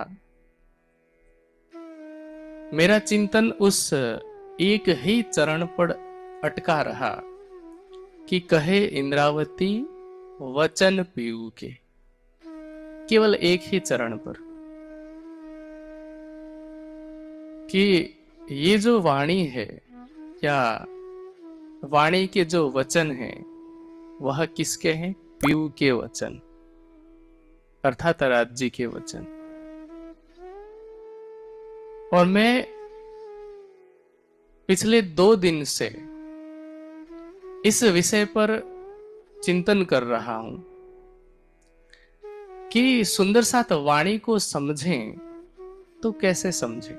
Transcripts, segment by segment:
था। मेरा चिंतन उस एक ही चरण पर अटका रहा कि कहे इंद्रावती वचन पीऊ के, केवल एक ही चरण पर, कि ये जो वाणी है या वाणी के जो वचन हैं वह किसके हैं? पीऊ के वचन, अर्थात राज जी के वचन। और मैं पिछले 2 दिन से इस विषय पर चिंतन कर रहा हूं कि सुंदर साथ वाणी को समझें तो कैसे समझें।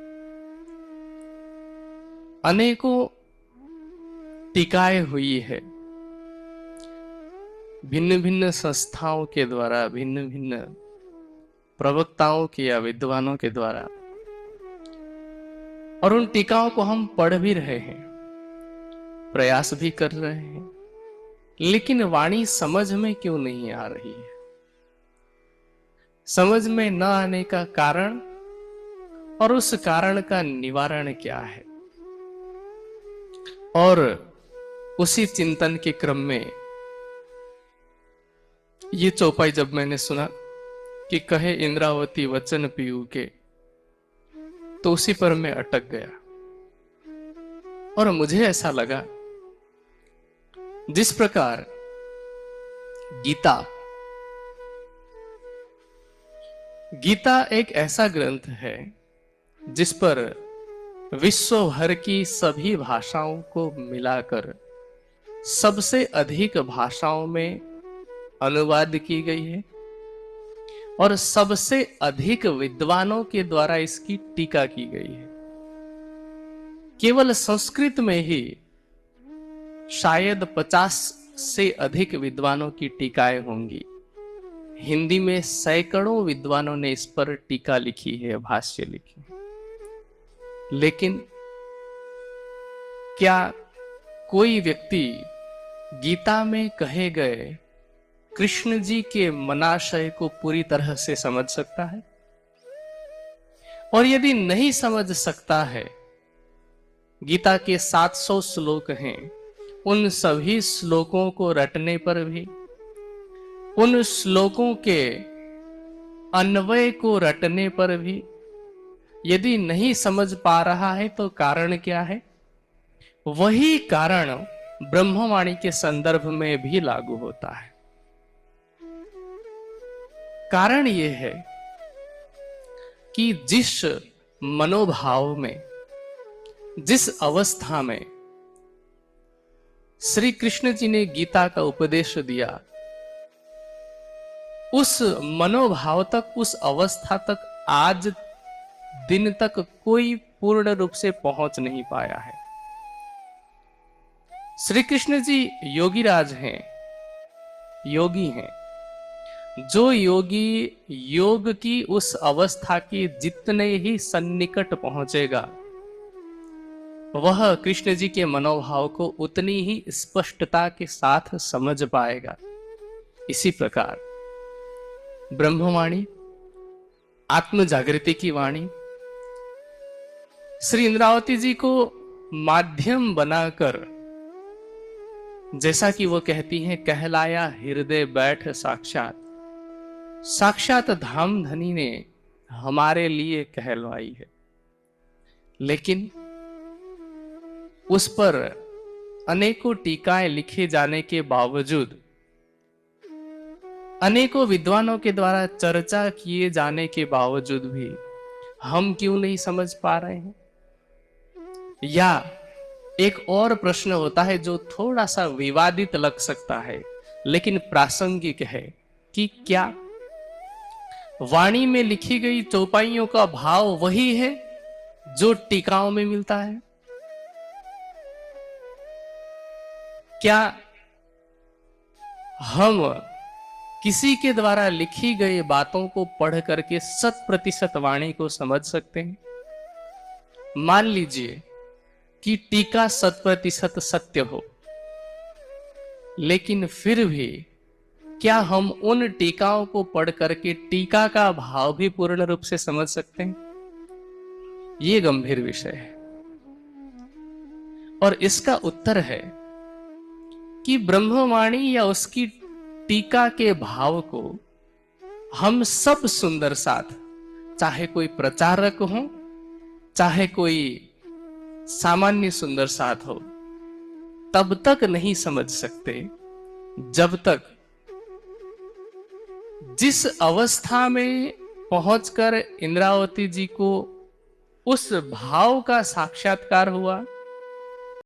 अनेकों टीकाएं हुई है भिन्न भिन्न संस्थाओं के द्वारा, भिन्न भिन्न प्रवक्ताओं के या विद्वानों के द्वारा, और उन टीकाओं को हम पढ़ भी रहे हैं, प्रयास भी कर रहे हैं, लेकिन वाणी समझ में क्यों नहीं आ रही है? समझ में न आने का कारण और उस कारण का निवारण क्या है? और उसी चिंतन के क्रम में ये चौपाई जब मैंने सुना कि कहे इंद्रावती वचन पीऊ के, तो उसी पर मैं अटक गया। और मुझे ऐसा लगा जिस प्रकार गीता एक ऐसा ग्रंथ है जिस पर विश्व भर की सभी भाषाओं को मिलाकर सबसे अधिक भाषाओं में अनुवाद की गई है और सबसे अधिक विद्वानों के द्वारा इसकी टीका की गई है। केवल संस्कृत में ही शायद 50 से अधिक विद्वानों की टीकाएं होंगी। हिंदी में सैकड़ों विद्वानों ने इस पर टीका लिखी है, भाष्य लिखी है। लेकिन क्या कोई व्यक्ति गीता में कहे गए कृष्ण जी के मनाशय को पूरी तरह से समझ सकता है? और यदि नहीं समझ सकता है, गीता के 700 श्लोक हैं, उन सभी श्लोकों को रटने पर भी, उन श्लोकों के अन्वय को रटने पर भी यदि नहीं समझ पा रहा है, तो कारण क्या है? वही कारण ब्रह्मवाणी के संदर्भ में भी लागू होता है। कारण यह है कि जिस मनोभाव में, जिस अवस्था में श्री कृष्ण जी ने गीता का उपदेश दिया, उस मनोभाव तक, उस अवस्था तक आज दिन तक कोई पूर्ण रूप से पहुंच नहीं पाया है। श्री कृष्ण जी योगीराज हैं, योगी हैं। जो योगी योग की उस अवस्था के जितने ही सन्निकट पहुंचेगा, वह कृष्ण जी के मनोभाव को उतनी ही स्पष्टता के साथ समझ पाएगा। इसी प्रकार ब्रह्मवाणी, आत्म जागृति की वाणी, श्री इंद्रावती जी को माध्यम बनाकर, जैसा कि वो कहती हैं, कहलाया हृदय बैठ साक्षात, साक्षात धाम धनी ने हमारे लिए कहलवाई है। लेकिन उस पर अनेकों टीकाएं लिखे जाने के बावजूद, अनेकों विद्वानों के द्वारा चर्चा किए जाने के बावजूद भी हम क्यों नहीं समझ पा रहे हैं? या एक और प्रश्न होता है जो थोड़ा सा विवादित लग सकता है, लेकिन प्रासंगिक है, कि क्या वाणी में लिखी गई चौपाइयों का भाव वही है जो टीकाओं में मिलता है? क्या हम किसी के द्वारा लिखी गई बातों को पढ़ करके 100% वाणी को समझ सकते हैं? मान लीजिए कि टीका 100% सत्य हो, लेकिन फिर भी क्या हम उन टीकाओं को पढ़ करके टीका का भाव भी पूर्ण रूप से समझ सकते हैं? ये गंभीर विषय है। और इसका उत्तर है कि ब्रह्मवाणी या उसकी टीका के भाव को हम सब सुंदर साथ, चाहे कोई प्रचारक हो, चाहे कोई सामान्य सुंदर साथ हो, तब तक नहीं समझ सकते जब तक जिस अवस्था में पहुंचकर इंद्रावती जी को उस भाव का साक्षात्कार हुआ,